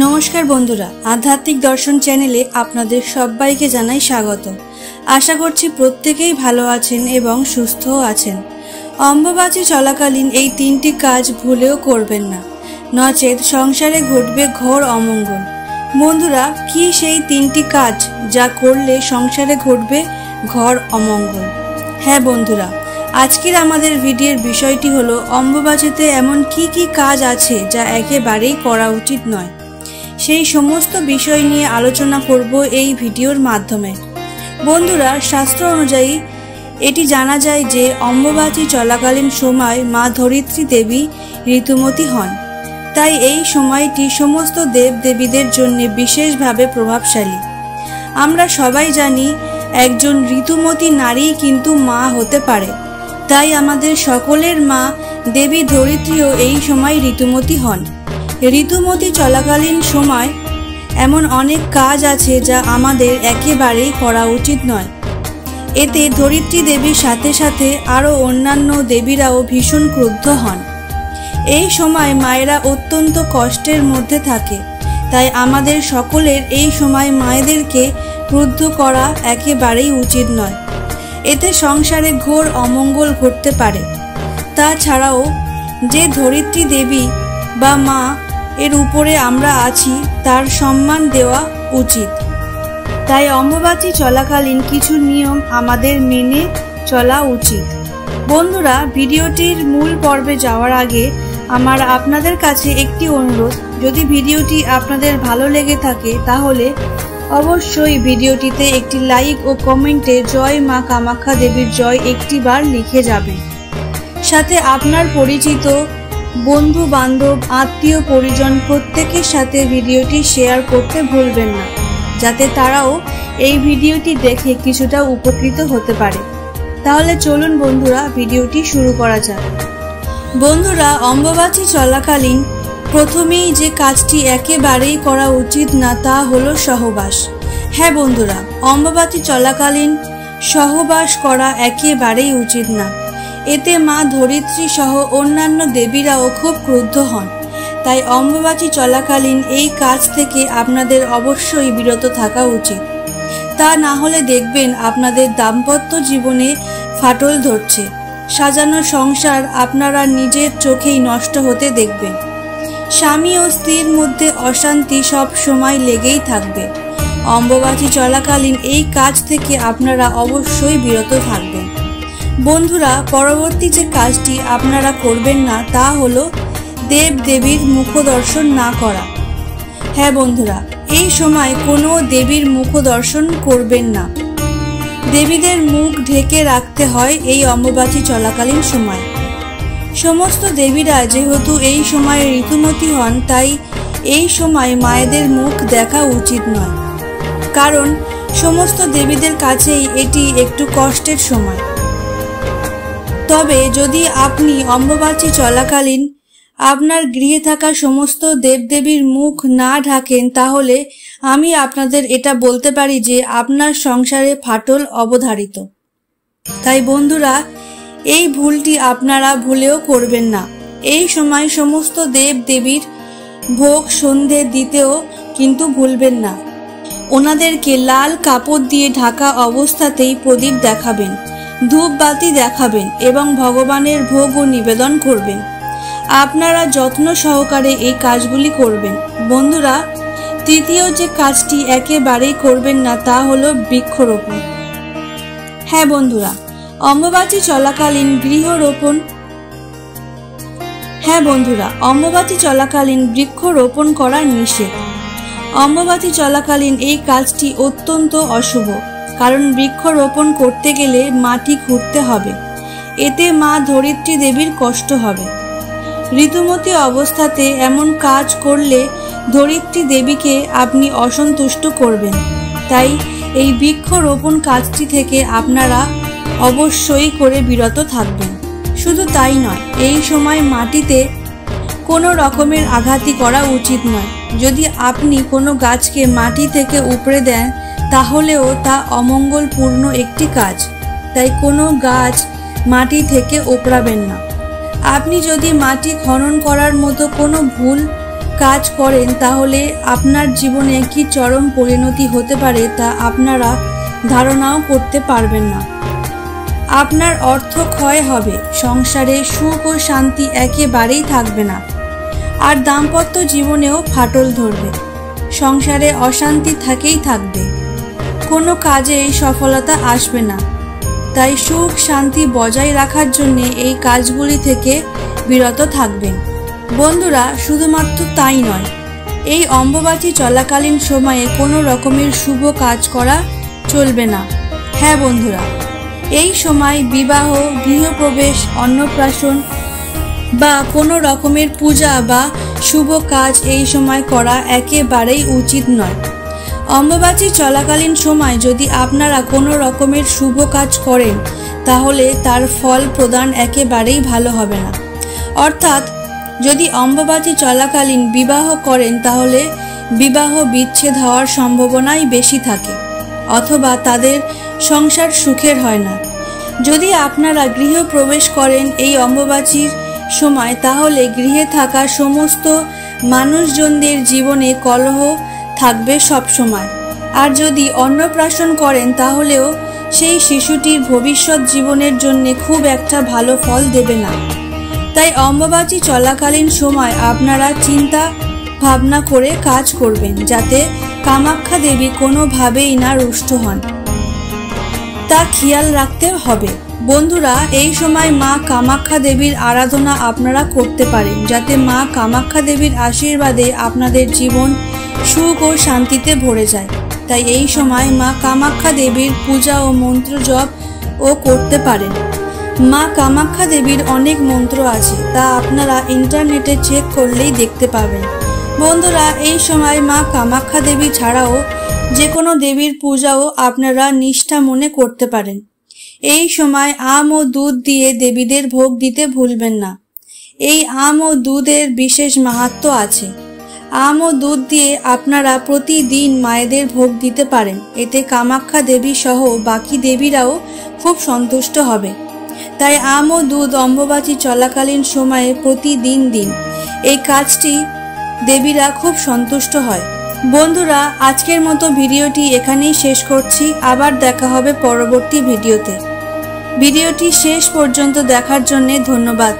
नमस्कार बंधुरा आध्यात्मिक दर्शन चैनेले आपनादेर सबाइके जानाई स्वागत। आशा करछि प्रत्येकेई भालो आछेन एबं सुस्थो आछेन। अम्बुबाची चलाकालीन एई तीनटी काज भूलेओ करबेन ना, नचेत संसारे घटबे घोर अमंगल। बंधुरा कि सेई तीनटी काज जा करले संसारे घटबे घोर अमंगल? हाँ बंधुरा, आजकेर आमादेर भिडियोर विषयटी हलो अम्बुबाचीते एमन की काज आछे जा एकेबारेई करा उचित नय। সেই সমস্ত বিষয় নিয়ে আলোচনা করব এই ভিডিওর মাধ্যমে। বন্ধুরা, শাস্ত্র অনুযায়ী এটি জানা যায় যে অম্বুবাচী চলাকালীন সময় মা ধরিত্রী দেবী ঋতুমতী হন। তাই এই সময়টি সমস্ত দেব দেবীদের জন্য বিশেষভাবে প্রভাবশালী। আমরা সবাই জানি একজন ঋতুমতী নারী কিন্তু মা হতে পারে। তাই আমাদের সকলের মা দেবী ধরিত্রীও এই সময় ঋতুমতী হন। ঋতুমতী চলাকালীন সময় এমন অনেক কাজ আছে যা আমাদের একেবারেই করা উচিত নয়। এতে ধরিত্রী দেবীর সাথে সাথে আরও অন্যান্য দেবীরাও ভীষণ ক্রুদ্ধ হন। এই সময় মায়েরা অত্যন্ত কষ্টের মধ্যে থাকে। তাই আমাদের সকলের এই সময় মায়েদেরকে ক্রুদ্ধ করা একেবারেই উচিত নয়। এতে সংসারে ঘোর অমঙ্গল ঘটতে পারে। তাছাড়াও যে ধরিত্রী দেবী বা মা এর উপরে আমরা আছি তার সম্মান দেওয়া উচিত। তাই অম্বুবাচী চলাকালীন কিছু নিয়ম আমাদের মেনে চলা উচিত। বন্ধুরা, ভিডিওটির মূল পর্বে যাওয়ার আগে আমার আপনাদের কাছে একটি অনুরোধ, যদি ভিডিওটি আপনাদের ভালো লেগে থাকে তাহলে অবশ্যই ভিডিওটিতে একটি লাইক ও কমেন্টে জয় মা কামাখ্যা দেবীর জয় একটি বার লিখে যাবেন। সাথে আপনার পরিচিত বন্ধু বান্ধব আত্মীয় পরিজন প্রত্যেকের সাথে ভিডিওটি শেয়ার করতে ভুলবেন না, যাতে তারাও এই ভিডিওটি দেখে কিছুটা উপকৃত হতে পারে। তাহলে চলুন বন্ধুরা, ভিডিওটি শুরু করা যাক। বন্ধুরা, অম্বুবাচী চলাকালীন প্রথমেই যে কাজটি একেবারেই করা উচিত না তা হলো সহবাস। হ্যাঁ বন্ধুরা, অম্বুবাচী চলাকালীন সহবাস করা একেবারেই উচিত না। এতে মা ধরিত্রী সহ অন্যান্য দেবীরাও খুব ক্রুদ্ধ হন। তাই অম্বুবাচী চলাকালীন এই কাজ থেকে আপনাদের অবশ্যই বিরত থাকা উচিত। তা না হলে দেখবেন আপনাদের দাম্পত্য জীবনে ফাটল ধরছে। সাজানো সংসার আপনারা নিজের চোখেই নষ্ট হতে দেখবেন। স্বামী ও স্ত্রীর মধ্যে অশান্তি সব সময় লেগেই থাকবে। অম্বুবাচী চলাকালীন এই কাজ থেকে আপনারা অবশ্যই বিরত থাকবেন। বন্ধুরা, পরবর্তী যে কাজটি আপনারা করবেন না তা হলো দেব দেবীর মুখ দর্শন না করা। হ্যাঁ বন্ধুরা, এই সময় কোনো দেবীর মুখ দর্শন করবেন না। দেবীদের মুখ ঢেকে রাখতে হয় এই অম্বুবাচী চলাকালীন সময়। সমস্ত দেবীরা যেহেতু এই সময় ঋতুমতী হন, তাই এই সময় মায়েদের মুখ দেখা উচিত নয়, কারণ সমস্ত দেবীদের কাছেই এটি একটু কষ্টের সময়। তবে যদি আপনি অম্বুবাচী চলাকালীন আপনার গৃহে থাকা সমস্ত দেবদেবীর মুখ না ঢাকেন, তাহলে আমি আপনাদের এটা বলতে পারি যে আপনার সংসারে ফাটল অবধারিত। তাই বন্ধুরা, এই ভুলটি আপনারা ভুলেও করবেন না। এই সময় সমস্ত দেবদেবীর ভোগ সন্ধে দিতেও কিন্তু ভুলবেন না। ওনাদেরকে লাল কাপড় দিয়ে ঢাকা অবস্থাতেই প্রদীপ দেখাবেন, ধূপবাতি দেখাবেন এবং ভগবানের ভোগও নিবেদন করবেন। আপনারা যত্ন সহকারে এই কাজগুলি করবেন। বন্ধুরা, তৃতীয় যে কাজটি একেবারেই করবেন না তা হলো বৃক্ষরোপণ। হ্যাঁ বন্ধুরা, অম্বুবাচী চলাকালীন বৃক্ষরোপণ করা নিষেধ। অম্বুবাচী চলাকালীন এই কাজটি অত্যন্ত অশুভ, কারণ বৃক্ষরোপণ করতে গেলে মাটি খুঁড়তে হবে। এতে মা ধরিত্রী দেবীর কষ্ট হবে। ঋতুমতী অবস্থাতে এমন কাজ করলে ধরিত্রী দেবীকে আপনি অসন্তুষ্ট করবেন। তাই এই বৃক্ষরোপণ কাজটি থেকে আপনারা অবশ্যই করে বিরত থাকবেন। শুধু তাই নয়, এই সময় মাটিতে কোনো রকমের আঘাতই করা উচিত নয়। যদি আপনি কোনো গাছকে মাটি থেকে উপড়ে দেন তাহলেও তা অমঙ্গলপূর্ণ একটি কাজ। তাই কোনো গাছ মাটি থেকে উপড়াবেন না। আপনি যদি মাটি খনন করার মতো কোনো ভুল কাজ করেন তাহলে আপনার জীবনে কি চরম পরিণতি হতে পারে তা আপনারা ধারণাও করতে পারবেন না। আপনার অর্থ ক্ষয় হবে, সংসারে সুখ ও শান্তি একেবারেই থাকবে না, আর দাম্পত্য জীবনেও ফাটল ধরবে। সংসারে অশান্তি থেকেই থাকবে, কোনো কাজেই সফলতা আসবে না। তাই সুখ শান্তি বজায় রাখার জন্য এই কাজগুলি থেকে বিরত থাকবেন। বন্ধুরা, শুধুমাত্র তাই নয়, এই অম্বুবাচী চলাকালীন সময়ে কোনো রকমের শুভ কাজ করা চলবে না। হ্যাঁ বন্ধুরা, এই সময় বিবাহ, গৃহপ্রবেশ, অন্নপ্রাশন বা কোনো রকমের পূজা বা শুভ কাজ এই সময় করা একেবারেই উচিত নয়। অম্বুবাচী চলাকালীন সময় যদি আপনারা কোনো রকমের শুভ কাজ করেন তাহলে তার ফল প্রদান একেবারেই ভালো হবে না। অর্থাৎ যদি অম্বুবাচী চলাকালীন বিবাহ করেন তাহলে বিবাহ বিচ্ছেদ হওয়ার সম্ভাবনাই বেশি থাকে, অথবা তাদের সংসার সুখের হয় না। যদি আপনারা গৃহপ্রবেশ করেন এই অম্বুবাচীর সময় তাহলে গৃহে থাকা সমস্ত মানুষজনদের জীবনে কলহ থাকবে সব সময়। আর যদি অন্নপ্রাশন করেন তাহলেও সেই শিশুটির ভবিষ্যৎ জীবনের জন্য খুব একটা ভালো ফল দেবে না। তাই অম্বুবাচী চলাকালীন সময় আপনারা চিন্তা ভাবনা করে কাজ করবেন, যাতে কামাখ্যা দেবী কোনোভাবেই না রুষ্ট হন, তা খেয়াল রাখতে হবে। বন্ধুরা, এই সময় মা কামাখ্যা দেবীর আরাধনা আপনারা করতে পারেন, যাতে মা কামাখ্যা দেবীর আশীর্বাদে আপনাদের জীবন সুখ ও শান্তিতে ভরে যায়। তাই এই সময় মা কামাখ্যা দেবীর পূজা ও মন্ত্র জপ ও করতে পারেন। মা কামাখ্যা দেবীর অনেক মন্ত্র আছে, তা আপনারা ইন্টারনেটে চেক করলেই দেখতে পাবেন। বন্ধুরা, এই সময় মা কামাখ্যা দেবী ছাড়াও যে কোনো দেবীর পূজাও আপনারা নিষ্ঠা মনে করতে পারেন। এই সময় আম ও দুধ দিয়ে দেবীদের ভোগ দিতে ভুলবেন না। এই আম ও দুধের বিশেষ মাহাত্ম্য আছে। আম ও দুধ দিয়ে আপনারা প্রতিদিন মায়েদের ভোগ দিতে পারেন, এতে কামাখ্যা দেবী সহ বাকি দেবীরাও খুব সন্তুষ্ট হবে। তাই আম ও দুধ অম্বুবাচী চলাকালীন সময়ে প্রতিদিন দিন। এই কাজটি দেবীরা খুব সন্তুষ্ট হয়। বন্ধুরা, আজকের মতো ভিডিওটি এখানেই শেষ করছি। আবার দেখা হবে পরবর্তী ভিডিওতে। ভিডিওটি শেষ পর্যন্ত দেখার জন্য ধন্যবাদ।